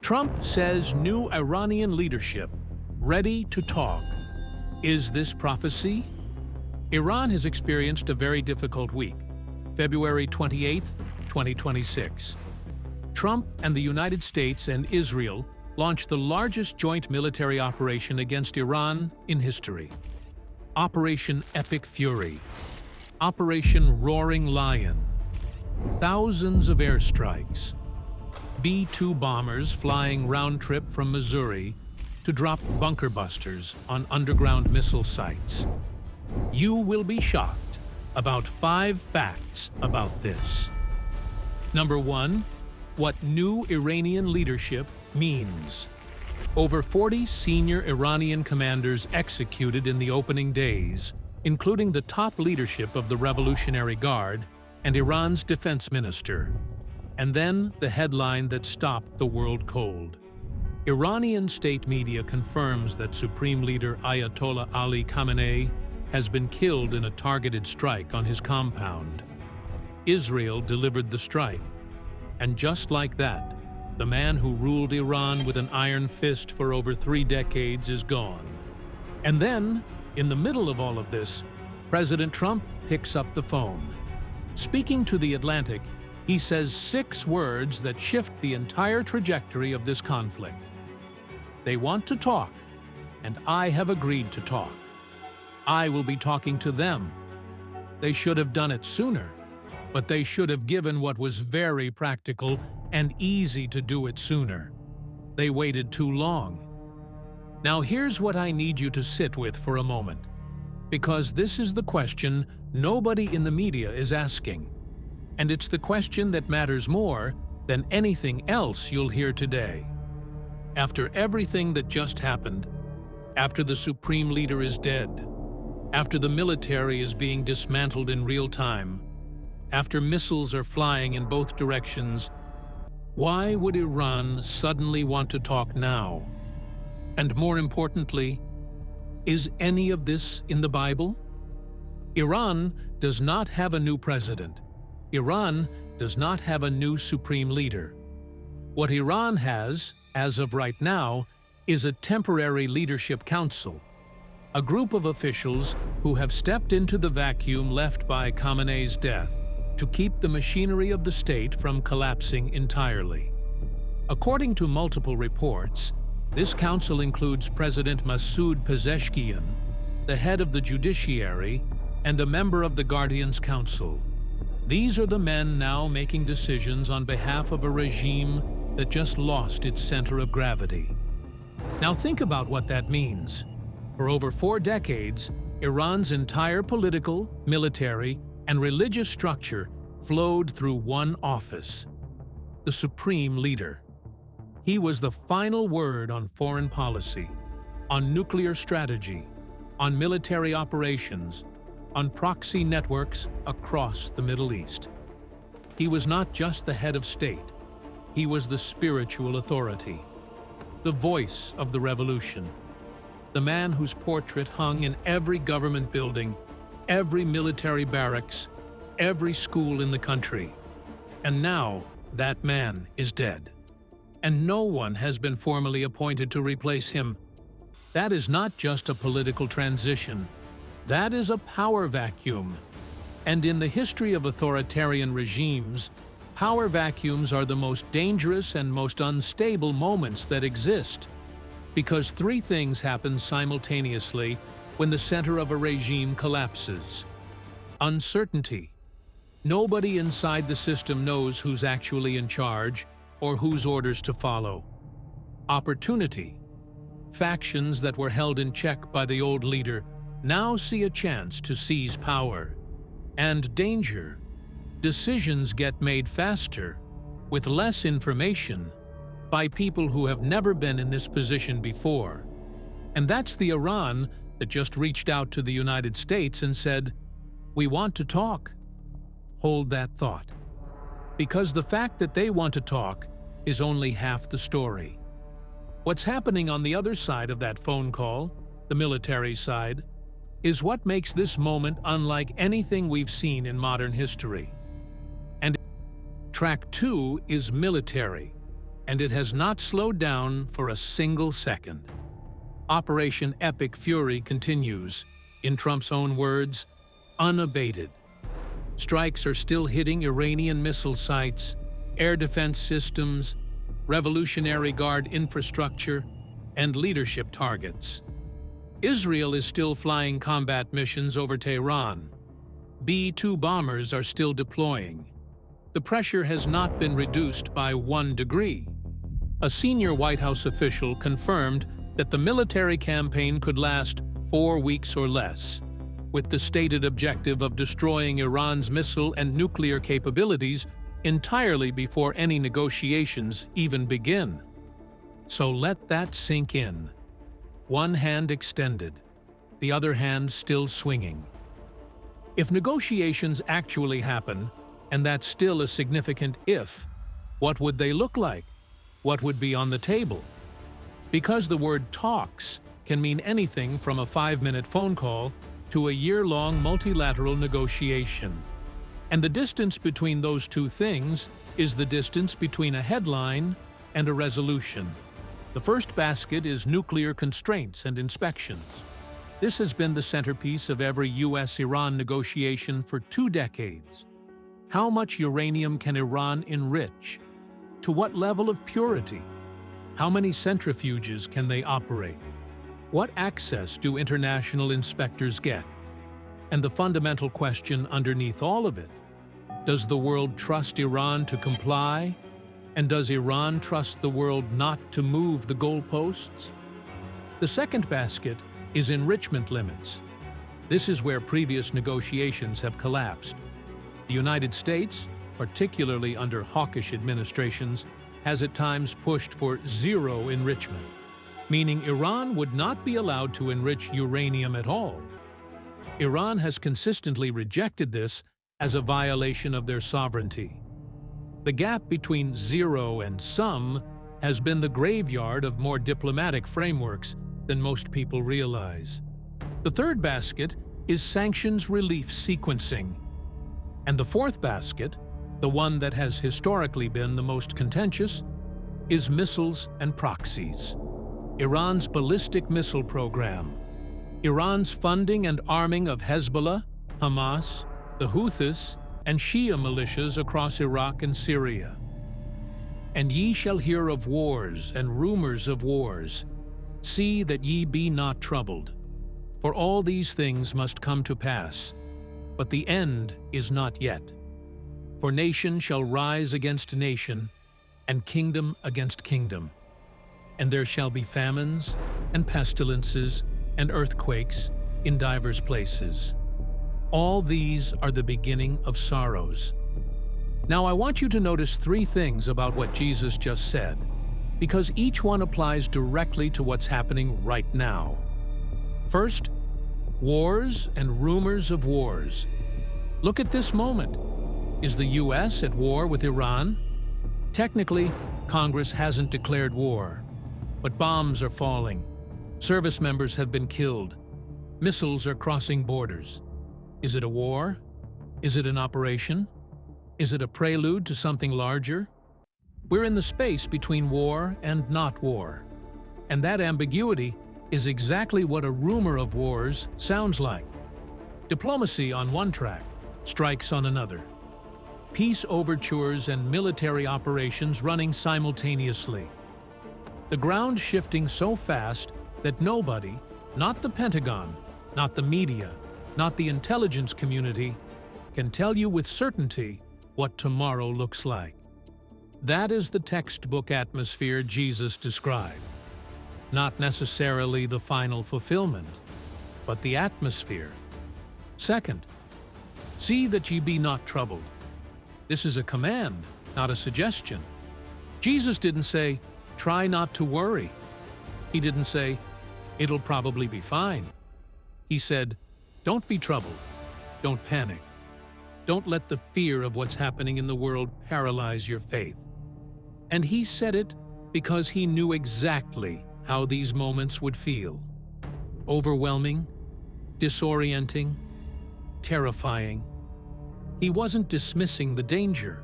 Trump says new Iranian leadership ready to talk. Is this prophecy? Iran has experienced a very difficult week, February 28, 2026. Trump and the United States and Israel launched the largest joint military operation against Iran in history. Operation Epic Fury, Operation Roaring Lion, thousands of airstrikes, B-2 bombers flying round-trip from Missouri to drop bunker busters on underground missile sites. You will be shocked about 5 facts about this. Number 1, what new Iranian leadership means. Over 40 senior Iranian commanders executed in the opening days, including the top leadership of the Revolutionary Guard and Iran's defense minister. And then the headline that stopped the world cold. Iranian state media confirms that Supreme Leader Ayatollah Ali Khamenei has been killed in a targeted strike on his compound. Israel delivered the strike. And just like that, the man who ruled Iran with an iron fist for over 3 decades is gone. And then, in the middle of all of this, President Trump picks up the phone. Speaking to The Atlantic, he says 6 words that shift the entire trajectory of this conflict. They want to talk, and I have agreed to talk. I will be talking to them. They should have done it sooner, but they should have given what was very practical and easy to do it sooner. They waited too long. Now here's what I need you to sit with for a moment, because this is the question nobody in the media is asking. And it's the question that matters more than anything else you'll hear today. After everything that just happened, after the Supreme Leader is dead, after the military is being dismantled in real time, after missiles are flying in both directions, why would Iran suddenly want to talk now? And more importantly, is any of this in the Bible? Iran does not have a new president. Iran does not have a new supreme leader. What Iran has, as of right now, is a temporary leadership council, a group of officials who have stepped into the vacuum left by Khamenei's death to keep the machinery of the state from collapsing entirely. According to multiple reports, this council includes President Masoud Pezeshkian, the head of the judiciary, and a member of the Guardians Council. These are the men now making decisions on behalf of a regime that just lost its center of gravity. Now think about what that means. For over 4 decades, Iran's entire political, military, and religious structure flowed through one office, the Supreme Leader. He was the final word on foreign policy, on nuclear strategy, on military operations, on proxy networks across the Middle East. He was not just the head of state, he was the spiritual authority, the voice of the revolution, the man whose portrait hung in every government building, every military barracks, every school in the country. And now, that man is dead. And no one has been formally appointed to replace him. That is not just a political transition. That is a power vacuum. And in the history of authoritarian regimes, power vacuums are the most dangerous and most unstable moments that exist, because 3 things happen simultaneously when the center of a regime collapses. Uncertainty. Nobody inside the system knows who's actually in charge or whose orders to follow. Opportunity. Factions that were held in check by the old leader now see a chance to seize power. And danger. Decisions get made faster, with less information, by people who have never been in this position before. And that's the Iran that just reached out to the United States and said, "We want to talk." Hold that thought. Because the fact that they want to talk is only half the story. What's happening on the other side of that phone call, the military side, is what makes this moment unlike anything we've seen in modern history. And track 2 is military. and it has not slowed down for a single second. Operation Epic Fury continues, in Trump's own words, unabated. Strikes are still hitting Iranian missile sites, air defense systems, Revolutionary Guard infrastructure, and leadership targets. Israel is still flying combat missions over Tehran. B-2 bombers are still deploying. The pressure has not been reduced by 1 degree. A senior White House official confirmed that the military campaign could last 4 weeks or less, with the stated objective of destroying Iran's missile and nuclear capabilities entirely before any negotiations even begin. So let that sink in. One hand extended, the other hand still swinging. If negotiations actually happen, and that's still a significant if, what would they look like? What would be on the table? Because the word talks can mean anything from a 5-minute phone call to a year-long multilateral negotiation. And the distance between those two things is the distance between a headline and a resolution. The first basket is nuclear constraints and inspections. This has been the centerpiece of every U.S.-Iran negotiation for 2 decades. How much uranium can Iran enrich? To what level of purity? How many centrifuges can they operate? What access do international inspectors get? And the fundamental question underneath all of it, does the world trust Iran to comply? And does Iran trust the world not to move the goalposts? The second basket is enrichment limits. This is where previous negotiations have collapsed. The United States, particularly under hawkish administrations, has at times pushed for zero enrichment, meaning Iran would not be allowed to enrich uranium at all. Iran has consistently rejected this as a violation of their sovereignty. The gap between zero and some has been the graveyard of more diplomatic frameworks than most people realize. The third basket is sanctions relief sequencing. And the fourth basket, the one that has historically been the most contentious, is missiles and proxies. Iran's ballistic missile program, Iran's funding and arming of Hezbollah, Hamas, the Houthis, and Shia militias across Iraq and Syria. And ye shall hear of wars and rumors of wars. See that ye be not troubled. For all these things must come to pass, but the end is not yet. For nation shall rise against nation, and kingdom against kingdom. And there shall be famines, and pestilences, and earthquakes in divers places. All these are the beginning of sorrows. Now I want you to notice 3 things about what Jesus just said, because each one applies directly to what's happening right now. First, wars and rumors of wars. Look at this moment. Is the U.S. at war with Iran? Technically, Congress hasn't declared war, but bombs are falling. Service members have been killed. Missiles are crossing borders. Is it a war? Is it an operation? Is it a prelude to something larger? We're in the space between war and not war. And that ambiguity is exactly what a rumor of wars sounds like. Diplomacy on one track, strikes on another. Peace overtures and military operations running simultaneously. The ground shifting so fast that nobody, not the Pentagon, not the media, not the intelligence community, can tell you with certainty what tomorrow looks like. That is the textbook atmosphere Jesus described. Not necessarily the final fulfillment, but the atmosphere. Second, see that ye be not troubled. This is a command, not a suggestion. Jesus didn't say, try not to worry. He didn't say, it'll probably be fine. He said, don't be troubled. Don't panic. Don't let the fear of what's happening in the world paralyze your faith. And he said it because he knew exactly how these moments would feel. Overwhelming, disorienting, terrifying. He wasn't dismissing the danger.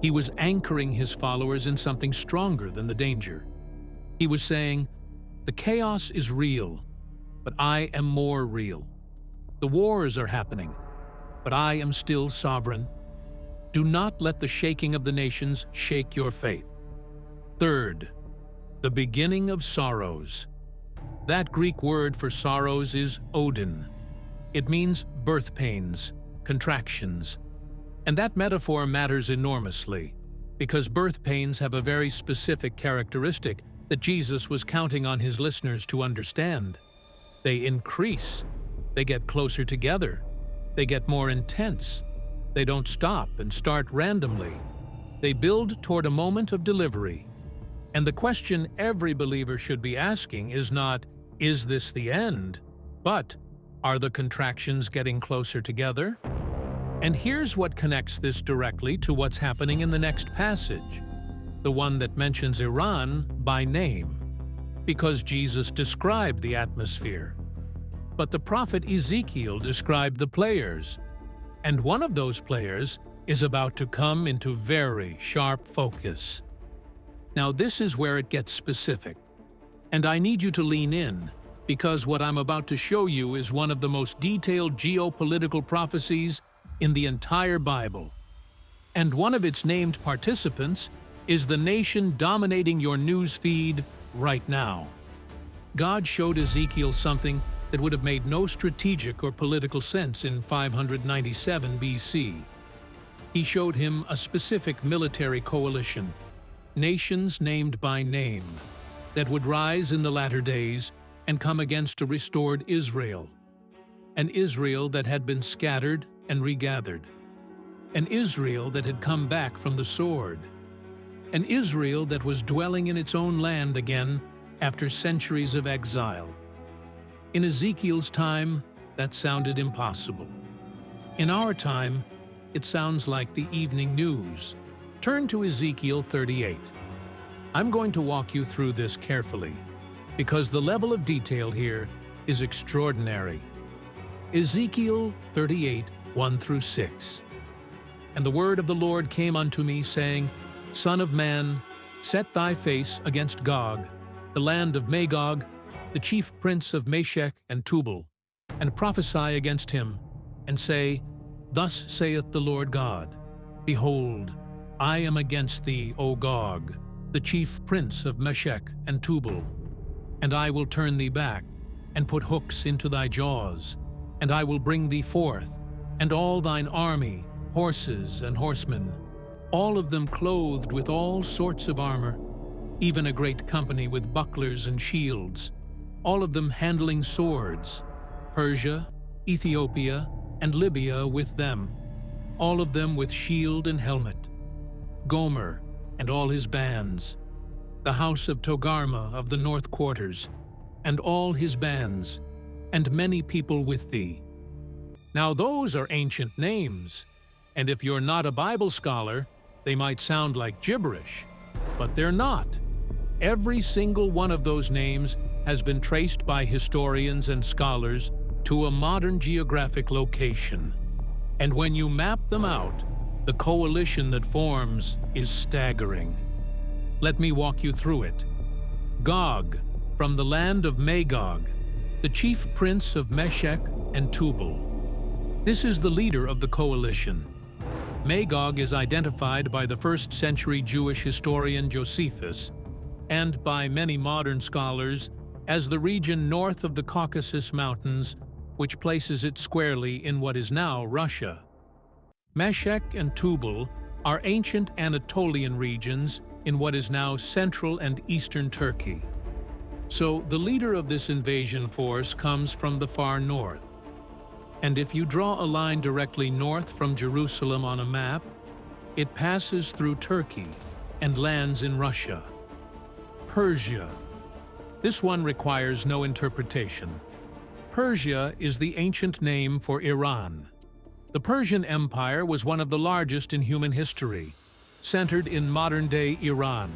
He was anchoring his followers in something stronger than the danger. He was saying, "The chaos is real, but I am more real. The wars are happening, but I am still sovereign. Do not let the shaking of the nations shake your faith." Third, the beginning of sorrows. That Greek word for sorrows is Odin. It means birth pains, contractions. And that metaphor matters enormously, because birth pains have a very specific characteristic that Jesus was counting on his listeners to understand. They increase. They get closer together. They get more intense. They don't stop and start randomly. They build toward a moment of delivery. And the question every believer should be asking is not, "Is this the end?" but, "Are the contractions getting closer together?" And here's what connects this directly to what's happening in the next passage, the one that mentions Iran by name, because Jesus described the atmosphere. But the prophet Ezekiel described the players, and one of those players is about to come into very sharp focus. Now this is where it gets specific, and I need you to lean in, because what I'm about to show you is one of the most detailed geopolitical prophecies in the entire Bible. And one of its named participants is the nation dominating your news feed right now. God showed Ezekiel something that would have made no strategic or political sense in 597 BC. He showed him a specific military coalition, nations named by name, that would rise in the latter days and come against a restored Israel, an Israel that had been scattered and regathered, an Israel that had come back from the sword, an Israel that was dwelling in its own land again after centuries of exile. In Ezekiel's time, that sounded impossible. In our time, it sounds like the evening news. Turn to Ezekiel 38. I'm going to walk you through this carefully, because the level of detail here is extraordinary. Ezekiel 38, 1 through 6. "And the word of the Lord came unto me, saying, Son of man, set thy face against Gog, the land of Magog, the chief prince of Meshech and Tubal, and prophesy against him, and say, Thus saith the Lord God, Behold, I am against thee, O Gog, the chief prince of Meshech and Tubal, and I will turn thee back, and put hooks into thy jaws, and I will bring thee forth, and all thine army, horses and horsemen, all of them clothed with all sorts of armor, even a great company with bucklers and shields, all of them handling swords, Persia, Ethiopia, and Libya with them, all of them with shield and helmet, Gomer and all his bands, the house of Togarma of the north quarters, and all his bands, and many people with thee." Now those are ancient names, and if you're not a Bible scholar, they might sound like gibberish, but they're not. Every single one of those names has been traced by historians and scholars to a modern geographic location. And when you map them out, the coalition that forms is staggering. Let me walk you through it. Gog, from the land of Magog, the chief prince of Meshech and Tubal. This is the leader of the coalition. Magog is identified by the first-century Jewish historian Josephus, and by many modern scholars, as the region north of the Caucasus Mountains, which places it squarely in what is now Russia. Meshech and Tubal are ancient Anatolian regions in what is now central and eastern Turkey. So the leader of this invasion force comes from the far north. And if you draw a line directly north from Jerusalem on a map, it passes through Turkey and lands in Russia. Persia. This one requires no interpretation. Persia is the ancient name for Iran. The Persian Empire was one of the largest in human history, centered in modern-day Iran.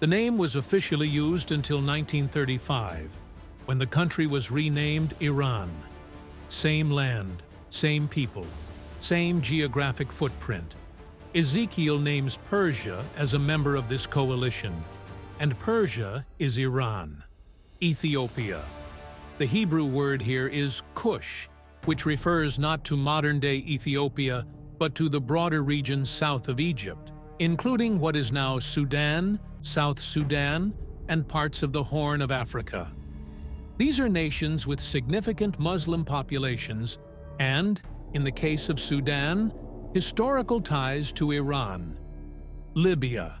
The name was officially used until 1935, when the country was renamed Iran. Same land, same people, same geographic footprint, Ezekiel names Persia as a member of this coalition, and Persia is Iran. Ethiopia. The Hebrew word here is Cush, which refers not to modern-day Ethiopia, but to the broader region south of Egypt, including what is now Sudan, South Sudan, and parts of the Horn of Africa. These are nations with significant Muslim populations and, in the case of Sudan, historical ties to Iran. Libya.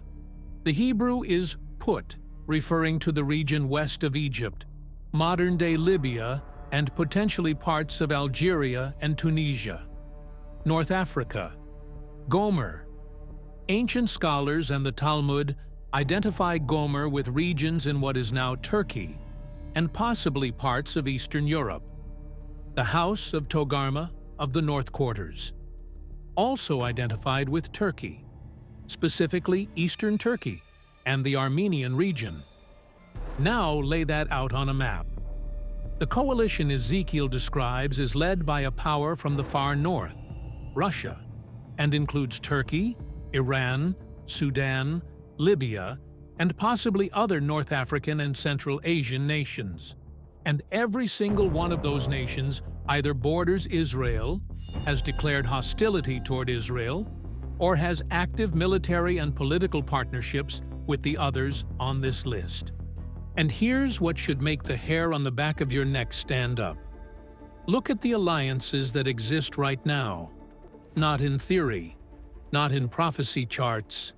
The Hebrew is Put, referring to the region west of Egypt, modern-day Libya, and potentially parts of Algeria and Tunisia. North Africa. Gomer. Ancient scholars and the Talmud identify Gomer with regions in what is now Turkey, and possibly parts of Eastern Europe. The House of Togarma of the North Quarters. Also identified with Turkey, specifically Eastern Turkey and the Armenian region. Now lay that out on a map. The coalition Ezekiel describes is led by a power from the far north, Russia, and includes Turkey, Iran, Sudan, Libya, and possibly other North African and Central Asian nations. And every single one of those nations either borders Israel, has declared hostility toward Israel, or has active military and political partnerships with the others on this list. And here's what should make the hair on the back of your neck stand up. Look at the alliances that exist right now. Not in theory, not in prophecy charts,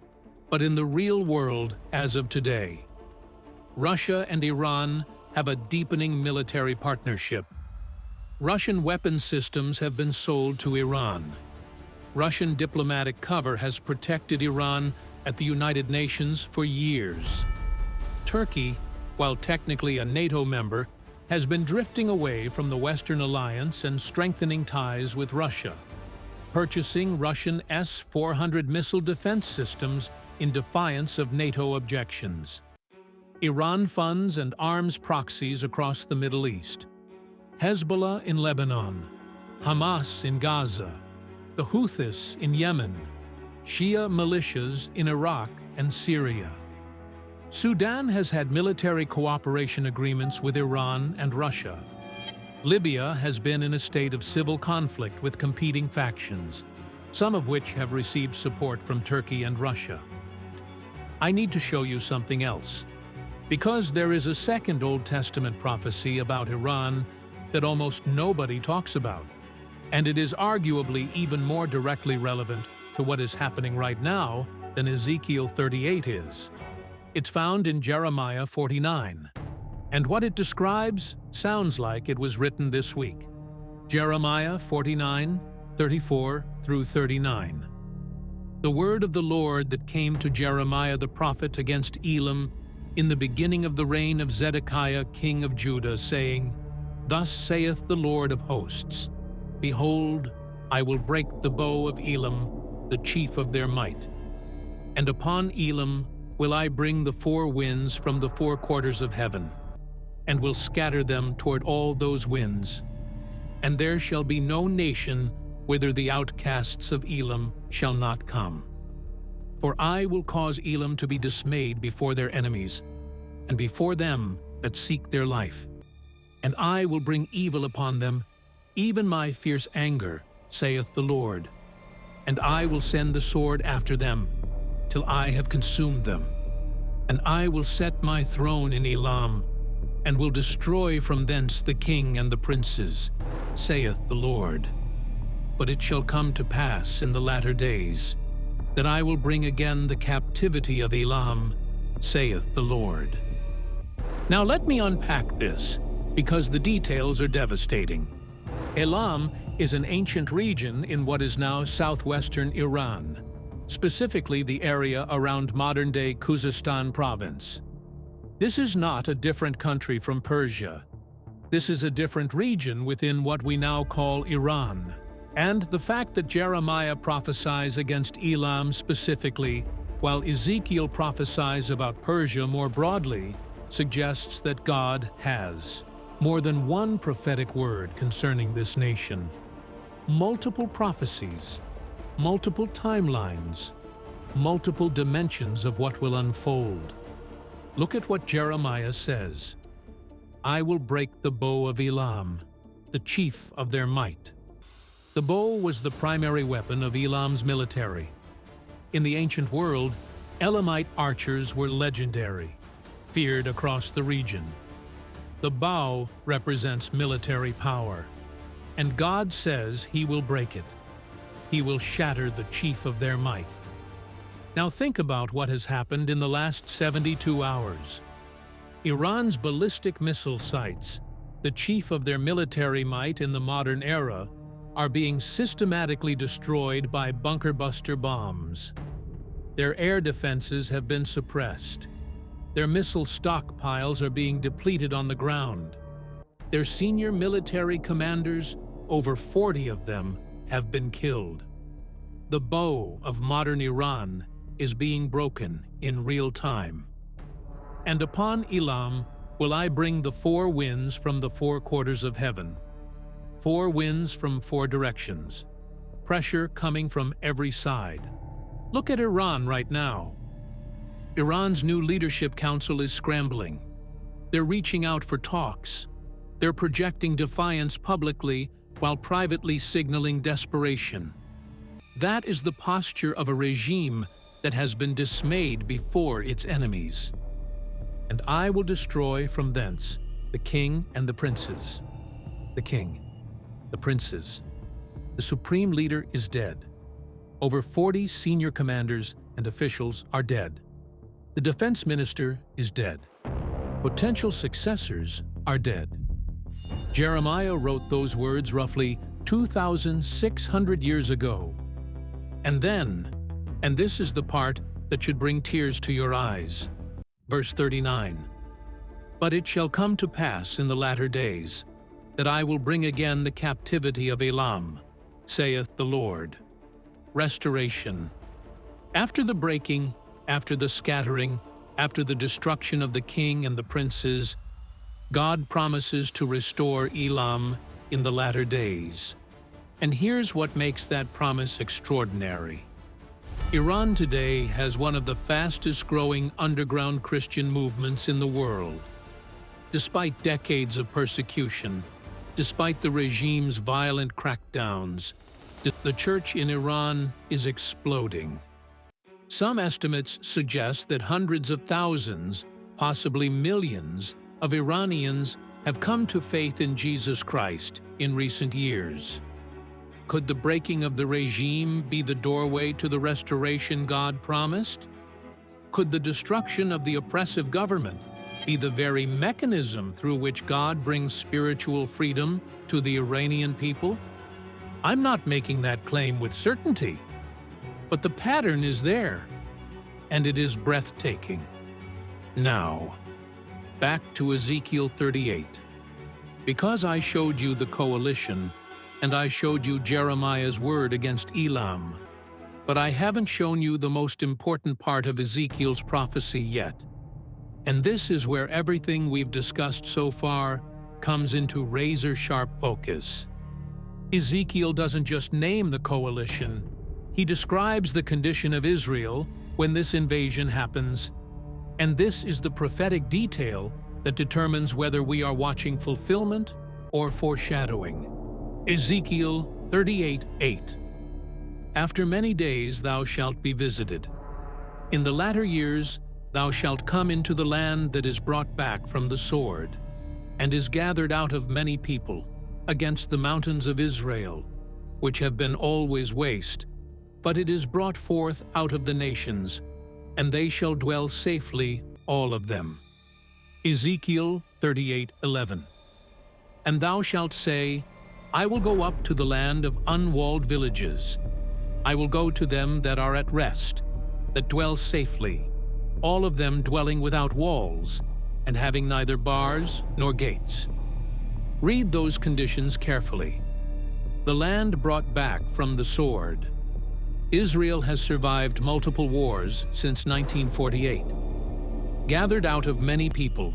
but in the real world as of today. Russia and Iran have a deepening military partnership. Russian weapons systems have been sold to Iran. Russian diplomatic cover has protected Iran at the United Nations for years. Turkey, while technically a NATO member, has been drifting away from the Western alliance and strengthening ties with Russia, purchasing Russian S-400 missile defense systems in defiance of NATO objections. Iran funds and arms proxies across the Middle East. Hezbollah in Lebanon, Hamas in Gaza, the Houthis in Yemen, Shia militias in Iraq and Syria. Sudan has had military cooperation agreements with Iran and Russia. Libya has been in a state of civil conflict with competing factions, some of which have received support from Turkey and Russia. I need to show you something else, because there is a second Old Testament prophecy about Iran that almost nobody talks about, and it is arguably even more directly relevant to what is happening right now than Ezekiel 38 is. It's found in Jeremiah 49, and what it describes sounds like it was written this week. Jeremiah 49, 34 through 39. The word of the Lord that came to Jeremiah the prophet against Elam in the beginning of the reign of Zedekiah king of Judah, saying, Thus saith the Lord of hosts, Behold, I will break the bow of Elam, the chief of their might. And upon Elam will I bring the four winds from the four quarters of heaven, and will scatter them toward all those winds. And there shall be no nation whither the outcasts of Elam shall not come. For I will cause Elam to be dismayed before their enemies, and before them that seek their life. And I will bring evil upon them, even my fierce anger, saith the Lord. And I will send the sword after them, till I have consumed them. And I will set my throne in Elam, and will destroy from thence the king and the princes, saith the Lord. But it shall come to pass in the latter days, that I will bring again the captivity of Elam, saith the Lord. Now let me unpack this, because the details are devastating. Elam is an ancient region in what is now southwestern Iran, specifically the area around modern-day Khuzestan province. This is not a different country from Persia. This is a different region within what we now call Iran. And the fact that Jeremiah prophesies against Elam specifically, while Ezekiel prophesies about Persia more broadly, suggests that God has more than one prophetic word concerning this nation. Multiple prophecies, multiple timelines, multiple dimensions of what will unfold. Look at what Jeremiah says. I will break the bow of Elam, the chief of their might. The bow was the primary weapon of Elam's military. In the ancient world, Elamite archers were legendary, feared across the region. The bow represents military power, and God says He will break it. He will shatter the chief of their might. Now think about what has happened in the last 72 hours. Iran's ballistic missile sites, the chief of their military might in the modern era, are being systematically destroyed by bunker-buster bombs. Their air defenses have been suppressed. Their missile stockpiles are being depleted on the ground. Their senior military commanders, over 40 of them, have been killed. The bow of modern Iran is being broken in real time. And upon Elam will I bring the 4 winds from the 4 quarters of heaven. 4 winds from 4 directions. Pressure coming from every side. Look at Iran right now. Iran's new leadership council is scrambling. They're reaching out for talks. They're projecting defiance publicly while privately signaling desperation. That is the posture of a regime that has been dismayed before its enemies. And I will destroy from thence the king and the princes. The king, the princes. The supreme leader is dead. Over 40 senior commanders and officials are dead. The defense minister is dead. Potential successors are dead. Jeremiah wrote those words roughly 2,600 years ago. And then, and this is the part that should bring tears to your eyes. Verse 39. But it shall come to pass in the latter days that I will bring again the captivity of Elam, saith the Lord. Restoration. After the breaking, after the scattering, after the destruction of the king and the princes, God promises to restore Elam in the latter days. And here's what makes that promise extraordinary. Iran today has one of the fastest-growing underground Christian movements in the world. Despite decades of persecution, despite the regime's violent crackdowns, the church in Iran is exploding. Some estimates suggest that hundreds of thousands, possibly millions, of Iranians have come to faith in Jesus Christ in recent years. Could the breaking of the regime be the doorway to the restoration God promised? Could the destruction of the oppressive government be the very mechanism through which God brings spiritual freedom to the Iranian people? I'm not making that claim with certainty, but the pattern is there, and it is breathtaking. Now, back to Ezekiel 38. Because I showed you the coalition, and I showed you Jeremiah's word against Elam, but I haven't shown you the most important part of Ezekiel's prophecy yet. And this is where everything we've discussed so far comes into razor-sharp focus. Ezekiel doesn't just name the coalition, he describes the condition of Israel when this invasion happens, and this is the prophetic detail that determines whether we are watching fulfillment or foreshadowing. Ezekiel 38:8. After many days thou shalt be visited. In the latter years thou shalt come into the land that is brought back from the sword, and is gathered out of many people, against the mountains of Israel, which have been always waste, but it is brought forth out of the nations, and they shall dwell safely, all of them. Ezekiel 38:11. And thou shalt say, I will go up to the land of unwalled villages. I will go to them that are at rest, that dwell safely, all of them dwelling without walls, and having neither bars nor gates. Read those conditions carefully. The land brought back from the sword. Israel has survived multiple wars since 1948. Gathered out of many people,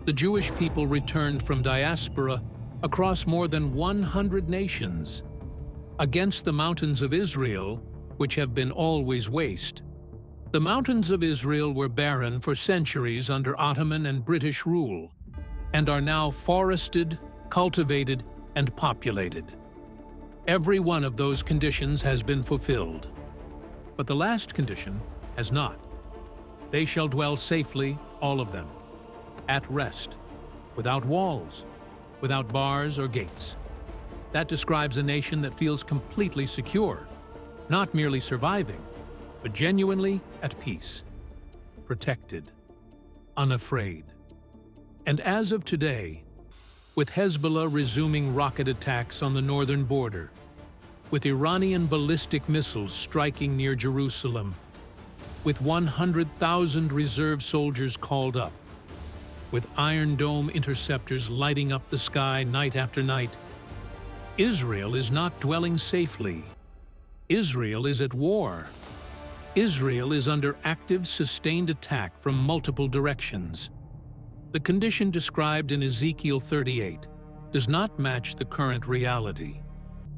the Jewish people returned from diaspora across more than 100 nations. against the mountains of Israel, which have been always waste. The mountains of Israel were barren for centuries under Ottoman and British rule, and are now forested, cultivated, and populated. Every one of those conditions has been fulfilled. But the last condition has not. They shall dwell safely, all of them, at rest, without walls, without bars or gates. That describes a nation that feels completely secure, not merely surviving, but genuinely at peace, protected, unafraid. And as of today, with Hezbollah resuming rocket attacks on the northern border, with Iranian ballistic missiles striking near Jerusalem, with 100,000 reserve soldiers called up, with Iron Dome interceptors lighting up the sky night after night, Israel is not dwelling safely. Israel is at war. Israel is under active, sustained attack from multiple directions. The condition described in Ezekiel 38 does not match the current reality.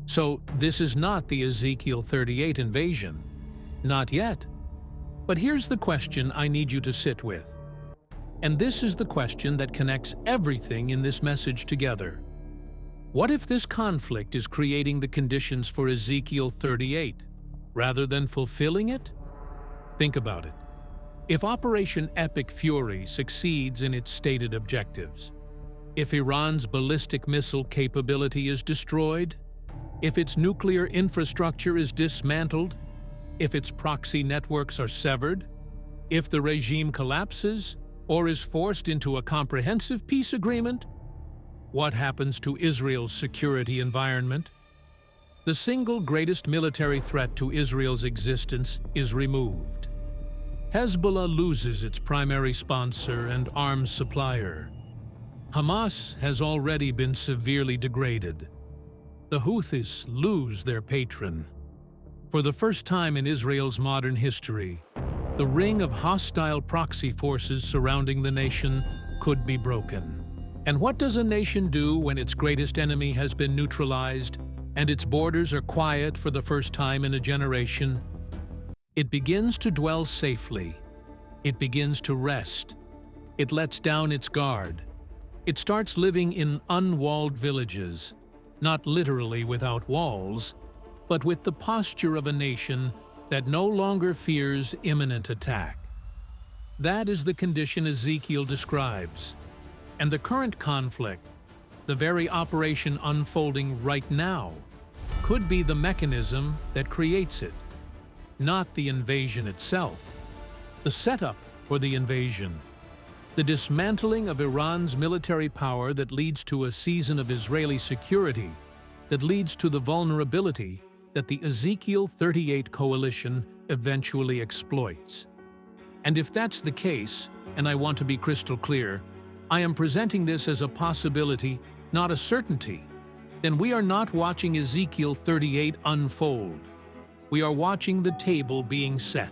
So this is not the Ezekiel 38 invasion. Not yet. But here's the question I need you to sit with. And this is the question that connects everything in this message together. What if this conflict is creating the conditions for Ezekiel 38, rather than fulfilling it? Think about it. If Operation Epic Fury succeeds in its stated objectives, if Iran's ballistic missile capability is destroyed, if its nuclear infrastructure is dismantled, if its proxy networks are severed, if the regime collapses or is forced into a comprehensive peace agreement, what happens to Israel's security environment? The single greatest military threat to Israel's existence is removed. Hezbollah loses its primary sponsor and arms supplier. Hamas has already been severely degraded. The Houthis lose their patron. For the first time in Israel's modern history, the ring of hostile proxy forces surrounding the nation could be broken. And what does a nation do when its greatest enemy has been neutralized and its borders are quiet for the first time in a generation? It begins to dwell safely. It begins to rest. It lets down its guard. It starts living in unwalled villages, not literally without walls, but with the posture of a nation that no longer fears imminent attack. That is the condition Ezekiel describes. And the current conflict, the very operation unfolding right now, could be the mechanism that creates it, not the invasion itself. The setup for the invasion, the dismantling of Iran's military power that leads to a season of Israeli security, that leads to the vulnerability that the Ezekiel 38 coalition eventually exploits. And if that's the case, and I want to be crystal clear, I am presenting this as a possibility, not a certainty, then we are not watching Ezekiel 38 unfold. We are watching the table being set.